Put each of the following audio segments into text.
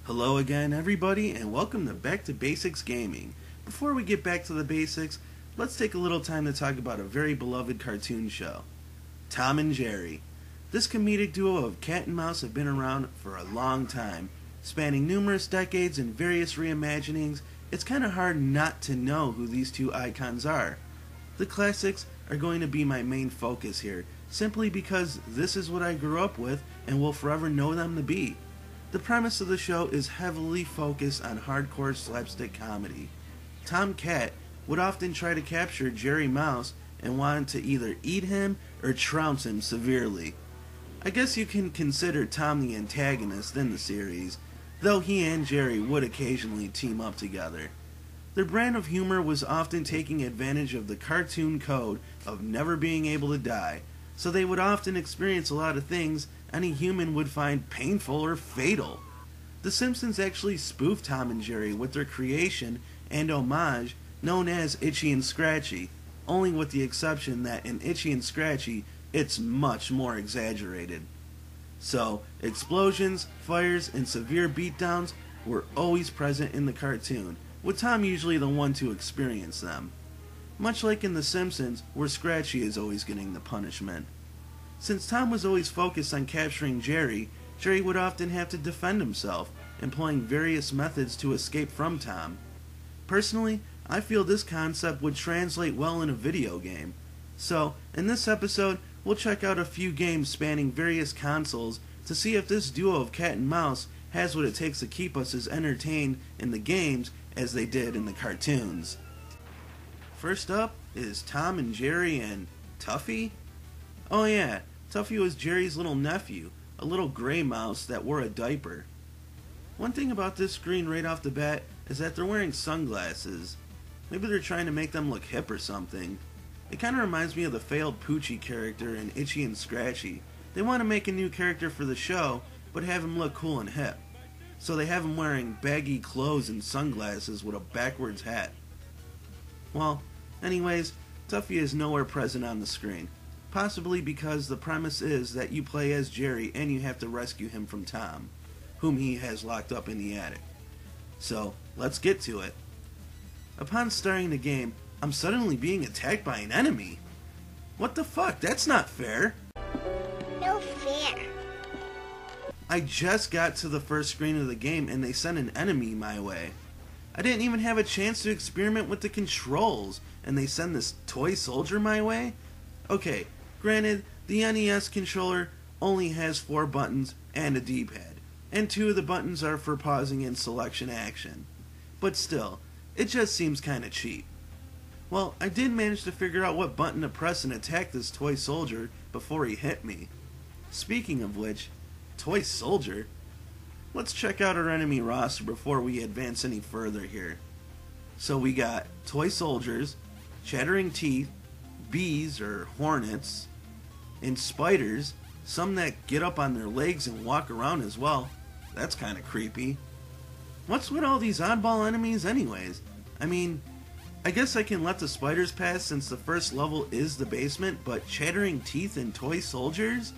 Hello again everybody and welcome to Back to Basics Gaming. Before we get back to the basics, let's take a little time to talk about a very beloved cartoon show. Tom and Jerry. This comedic duo of cat and mouse have been around for a long time. Spanning numerous decades and various reimaginings, it's kind of hard not to know who these two icons are. The classics are going to be my main focus here, simply because this is what I grew up with and will forever know them to be. The premise of the show is heavily focused on hardcore slapstick comedy. Tom Cat would often try to capture Jerry Mouse and wanted to either eat him or trounce him severely. I guess you can consider Tom the antagonist in the series, though he and Jerry would occasionally team up together. Their brand of humor was often taking advantage of the cartoon code of never being able to die, so they would often experience a lot of things any human would find painful or fatal. The Simpsons actually spoofed Tom and Jerry with their creation and homage known as Itchy and Scratchy, only with the exception that in Itchy and Scratchy it's much more exaggerated. So, explosions, fires, and severe beatdowns were always present in the cartoon, with Tom usually the one to experience them. Much like in The Simpsons, where Scratchy is always getting the punishment. Since Tom was always focused on capturing Jerry, Jerry would often have to defend himself, employing various methods to escape from Tom. Personally, I feel this concept would translate well in a video game. So, in this episode, we'll check out a few games spanning various consoles to see if this duo of cat and mouse has what it takes to keep us as entertained in the games as they did in the cartoons. First up is Tom and Jerry and Tuffy? Oh yeah, Tuffy was Jerry's little nephew, a little gray mouse that wore a diaper. One thing about this screen right off the bat is that they're wearing sunglasses. Maybe they're trying to make them look hip or something. It kind of reminds me of the failed Poochie character in Itchy and Scratchy. They want to make a new character for the show, but have him look cool and hip. So they have him wearing baggy clothes and sunglasses with a backwards hat. Well, anyways, Tuffy is nowhere present on the screen. Possibly because the premise is that you play as Jerry and you have to rescue him from Tom, whom he has locked up in the attic. So, let's get to it. Upon starting the game, I'm suddenly being attacked by an enemy. What the fuck? That's not fair. No fair. I just got to the first screen of the game and they sent an enemy my way. I didn't even have a chance to experiment with the controls and they send this toy soldier my way? Okay, granted, the NES controller only has 4 buttons and a D-pad, and 2 of the buttons are for pausing and selection action. But still, it just seems kinda cheap. Well, I did manage to figure out what button to press and attack this toy soldier before he hit me. Speaking of which, toy soldier? Let's check out our enemy roster before we advance any further here. So we got toy soldiers, chattering teeth, bees or hornets, and spiders, some that get up on their legs and walk around as well. That's kinda creepy. What's with all these oddball enemies anyways? I mean, I guess I can let the spiders pass since the first level is the basement, but chattering teeth and toy soldiers?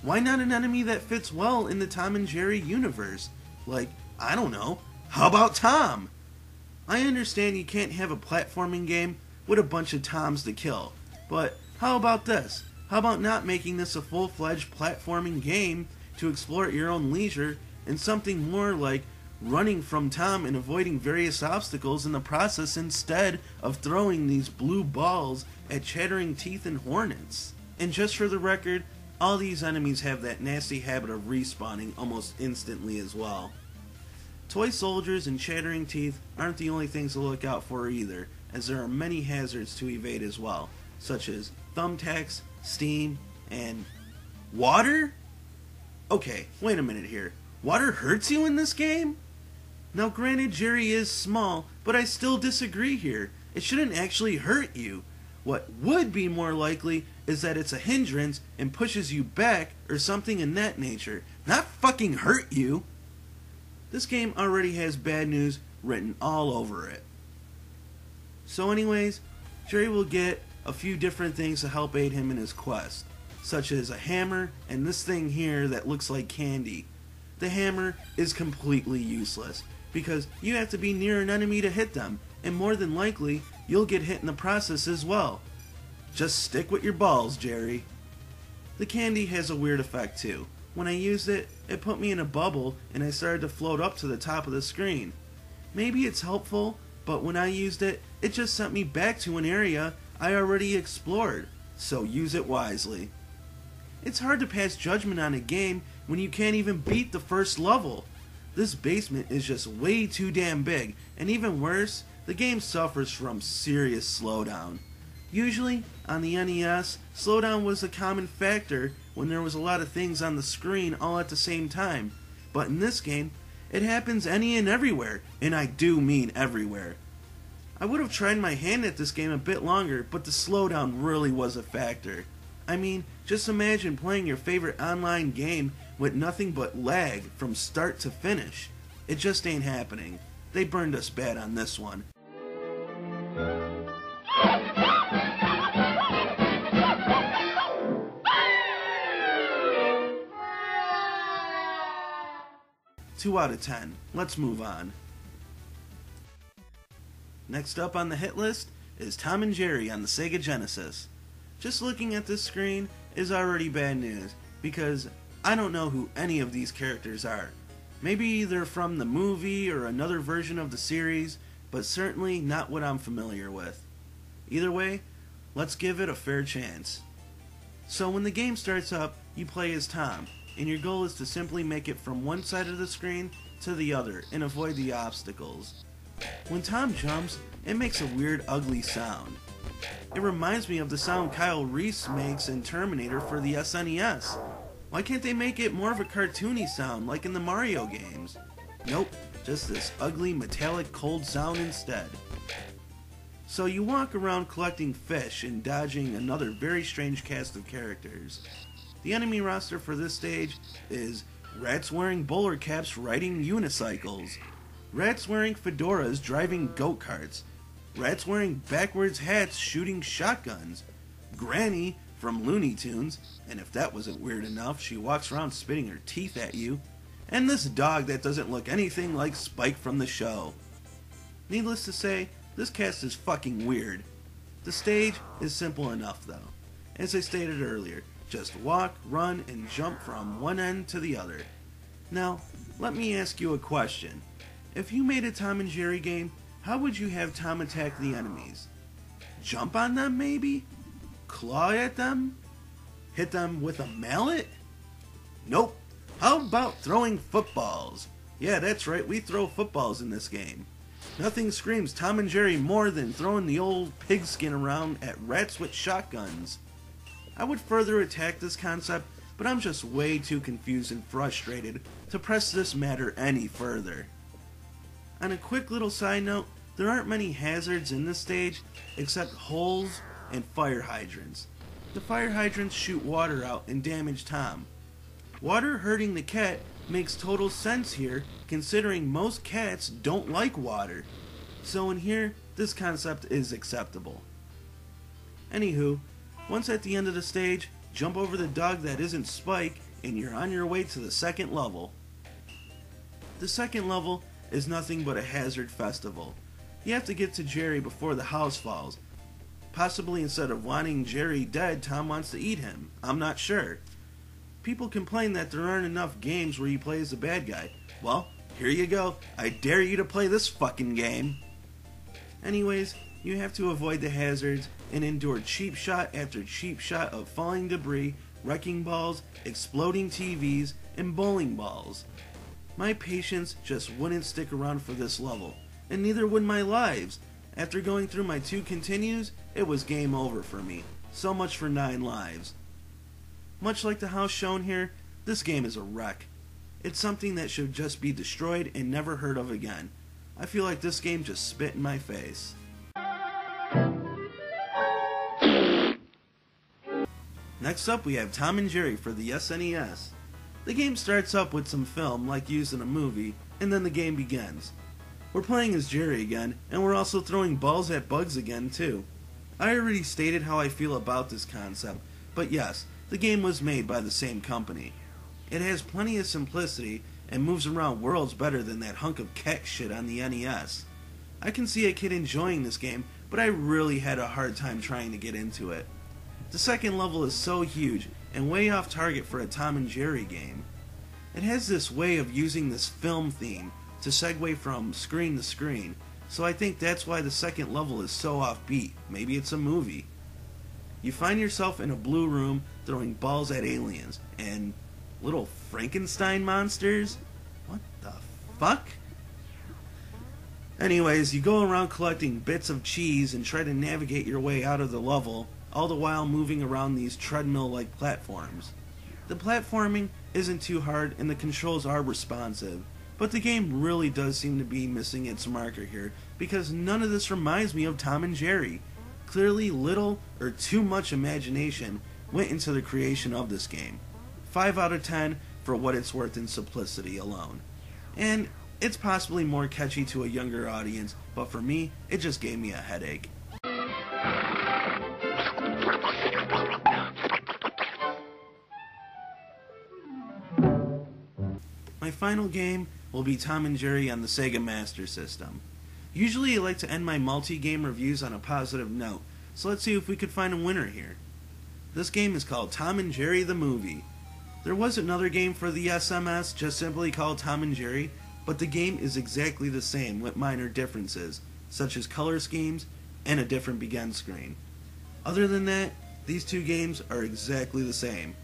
Why not an enemy that fits well in the Tom and Jerry universe? Like, I don't know, how about Tom? I understand you can't have a platforming game with a bunch of Toms to kill, but how about this? How about not making this a full-fledged platforming game to explore at your own leisure and something more like running from Tom and avoiding various obstacles in the process instead of throwing these blue balls at chattering teeth and hornets? And just for the record, all these enemies have that nasty habit of respawning almost instantly as well. Toy soldiers and chattering teeth aren't the only things to look out for either, as there are many hazards to evade as well, such as thumbtacks, steam, and water? Okay, wait a minute here. Water hurts you in this game? Now granted, Jerry is small, but I still disagree here. It shouldn't actually hurt you. What would be more likely is that it's a hindrance and pushes you back or something in that nature, not fucking hurt you. This game already has bad news written all over it. So anyways, Jerry will get a few different things to help aid him in his quest, such as a hammer and this thing here that looks like candy. the hammer is completely useless, because you have to be near an enemy to hit them, and more than likely, you'll get hit in the process as well. Just stick with your balls, Jerry. The candy has a weird effect too. When I used it, it put me in a bubble and I started to float up to the top of the screen. Maybe it's helpful, but when I used it, it just sent me back to an area I already explored, so use it wisely. It's hard to pass judgment on a game when you can't even beat the first level. This basement is just way too damn big, and even worse, the game suffers from serious slowdown. Usually, on the NES, slowdown was a common factor when there was a lot of things on the screen all at the same time, but in this game, it happens any and everywhere, and I do mean everywhere. I would have tried my hand at this game a bit longer, but the slowdown really was a factor. I mean, just imagine playing your favorite online game with nothing but lag from start to finish. It just ain't happening. They burned us bad on this one. Two out of 10. Let's move on. Next up on the hit list is Tom and Jerry on the Sega Genesis. Just looking at this screen is already bad news, because I don't know who any of these characters are. Maybe they're from the movie or another version of the series, but certainly not what I'm familiar with. Either way, let's give it a fair chance. So when the game starts up, you play as Tom, and your goal is to simply make it from one side of the screen to the other and avoid the obstacles. When Tom jumps, it makes a weird, ugly sound. It reminds me of the sound Kyle Reese makes in Terminator for the SNES. Why can't they make it more of a cartoony sound like in the Mario games? Nope, just this ugly, metallic, cold sound instead. So you walk around collecting fish and dodging another very strange cast of characters. The enemy roster for this stage is rats wearing bowler caps riding unicycles, rats wearing fedoras driving go-karts, rats wearing backwards hats shooting shotguns, Granny from Looney Tunes, and if that wasn't weird enough, she walks around spitting her teeth at you, and this dog that doesn't look anything like Spike from the show. Needless to say, this cast is fucking weird. The stage is simple enough though. As I stated earlier, just walk, run, and jump from one end to the other. Now, let me ask you a question. If you made a Tom and Jerry game, how would you have Tom attack the enemies? Jump on them, maybe? Claw at them? Hit them with a mallet? Nope. How about throwing footballs? Yeah, that's right, we throw footballs in this game. Nothing screams Tom and Jerry more than throwing the old pigskin around at rats with shotguns. I would further attack this concept, but I'm just way too confused and frustrated to press this matter any further. On a quick little side note, there aren't many hazards in this stage except holes and fire hydrants. The fire hydrants shoot water out and damage Tom. Water hurting the cat makes total sense here, considering most cats don't like water. So in here, this concept is acceptable. Anywho, once at the end of the stage, jump over the dog that isn't Spike and you're on your way to the second level. The second level is nothing but a hazard festival. You have to get to Jerry before the house falls. Possibly instead of wanting Jerry dead, Tom wants to eat him. I'm not sure. People complain that there aren't enough games where you play as the bad guy. Well, here you go. I dare you to play this fucking game. Anyways, you have to avoid the hazards and endure cheap shot after cheap shot of falling debris, wrecking balls, exploding TVs, and bowling balls. My patience just wouldn't stick around for this level, and neither would my lives. After going through my 2 continues, it was game over for me. So much for 9 lives. Much like the house shown here, this game is a wreck. It's something that should just be destroyed and never heard of again. I feel like this game just spit in my face. Next up we have Tom and Jerry for the SNES. The game starts up with some film like used in a movie, and then the game begins. We're playing as Jerry again, and we're also throwing balls at bugs again too. I already stated how I feel about this concept, but yes, the game was made by the same company. It has plenty of simplicity, and moves around worlds better than that hunk of cat shit on the NES. I can see a kid enjoying this game, but I really had a hard time trying to get into it. The second level is so huge and way off target for a Tom and Jerry game. It has this way of using this film theme to segue from screen to screen, so I think that's why the second level is so offbeat. Maybe it's a movie. You find yourself in a blue room throwing balls at aliens and little Frankenstein monsters? What the fuck? Anyways, you go around collecting bits of cheese and try to navigate your way out of the level, all the while moving around these treadmill-like platforms. The platforming isn't too hard and the controls are responsive, but the game really does seem to be missing its marker here because none of this reminds me of Tom and Jerry. Clearly little or too much imagination went into the creation of this game. 5 out of 10 for what it's worth in simplicity alone. And it's possibly more catchy to a younger audience, but for me, it just gave me a headache. My final game will be Tom and Jerry on the Sega Master System. Usually I like to end my multi-game reviews on a positive note, so let's see if we could find a winner here. This game is called Tom and Jerry the Movie. There was another game for the SMS just simply called Tom and Jerry, but the game is exactly the same with minor differences, such as color schemes and a different begin screen. Other than that, these two games are exactly the same.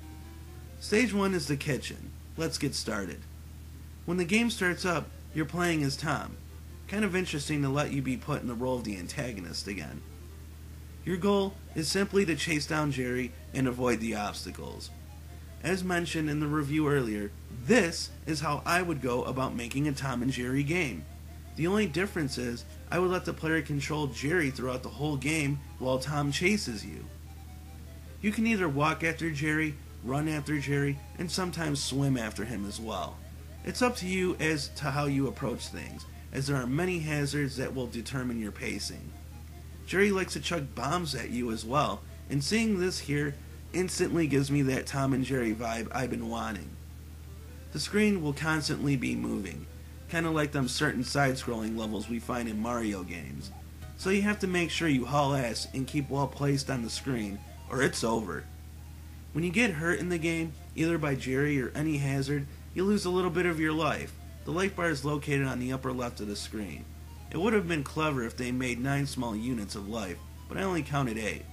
Stage 1 is the kitchen. Let's get started. When the game starts up, you're playing as Tom. Kind of interesting to let you be put in the role of the antagonist again. Your goal is simply to chase down Jerry and avoid the obstacles. As mentioned in the review earlier, this is how I would go about making a Tom and Jerry game. The only difference is I would let the player control Jerry throughout the whole game while Tom chases you. You can either walk after Jerry, run after Jerry, and sometimes swim after him as well. It's up to you as to how you approach things, as there are many hazards that will determine your pacing. Jerry likes to chuck bombs at you as well, and seeing this here instantly gives me that Tom and Jerry vibe I've been wanting. The screen will constantly be moving, kinda like them certain side-scrolling levels we find in Mario games, so you have to make sure you haul ass and keep well placed on the screen, or it's over. When you get hurt in the game, either by Jerry or any hazard, you lose a little bit of your life. The life bar is located on the upper left of the screen. It would have been clever if they made 9 small units of life, but I only counted 8.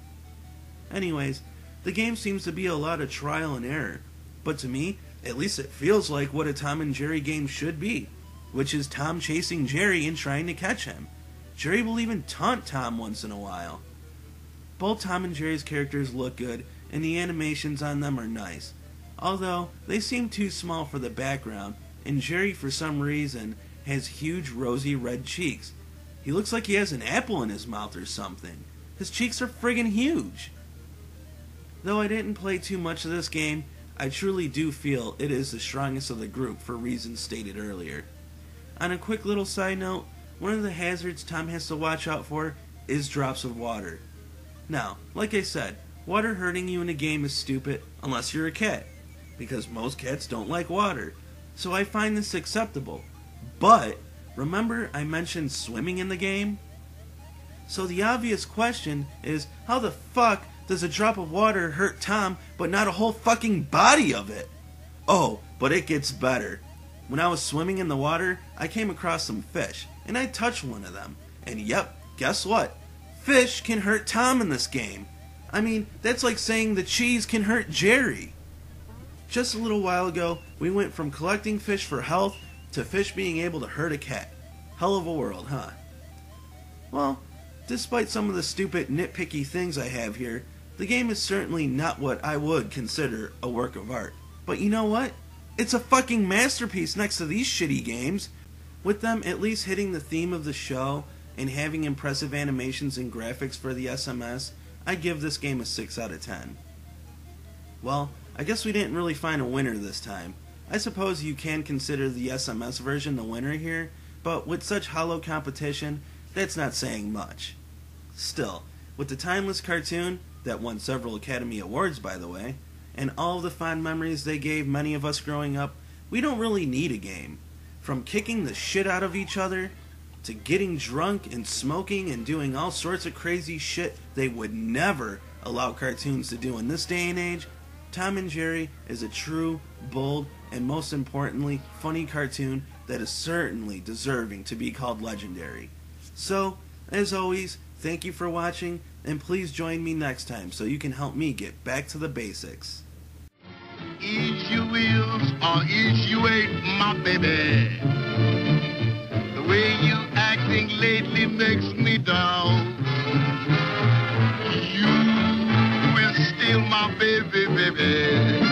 Anyways, the game seems to be a lot of trial and error, but to me, at least it feels like what a Tom and Jerry game should be, which is Tom chasing Jerry and trying to catch him. Jerry will even taunt Tom once in a while. Both Tom and Jerry's characters look good, and the animations on them are nice, although they seem too small for the background, and Jerry for some reason has huge rosy red cheeks. He looks like he has an apple in his mouth or something. His cheeks are friggin' huge. Though I didn't play too much of this game, I truly do feel it is the strongest of the group for reasons stated earlier. On a quick little side note, one of the hazards Tom has to watch out for is drops of water. Now, like I said, water hurting you in a game is stupid unless you're a cat, because most cats don't like water, so I find this acceptable. But, remember I mentioned swimming in the game? So the obvious question is, how the fuck does a drop of water hurt Tom, but not a whole fucking body of it? Oh, but it gets better. When I was swimming in the water, I came across some fish, and I touched one of them. And yep, guess what? Fish can hurt Tom in this game. I mean, that's like saying the cheese can hurt Jerry. Just a little while ago, we went from collecting fish for health to fish being able to hurt a cat. Hell of a world, huh? Well, despite some of the stupid nitpicky things I have here, the game is certainly not what I would consider a work of art. But you know what? It's a fucking masterpiece next to these shitty games. With them at least hitting the theme of the show and having impressive animations and graphics for the SMS, I give this game a 6 out of 10. Well, I guess we didn't really find a winner this time. I suppose you can consider the SMS version the winner here, but with such hollow competition, that's not saying much. Still, with the timeless cartoon, that won several Academy Awards by the way, and all of the fond memories they gave many of us growing up, We don't really need a game. From kicking the shit out of each other, to getting drunk and smoking and doing all sorts of crazy shit they would never allow cartoons to do in this day and age, Tom and Jerry is a true, bold, and most importantly, funny cartoon that is certainly deserving to be called legendary. So, as always, thank you for watching, and please join me next time so you can help me get back to the basics. Is you is or is you ain't my baby? The way you acting lately makes me down. You is still my baby, baby.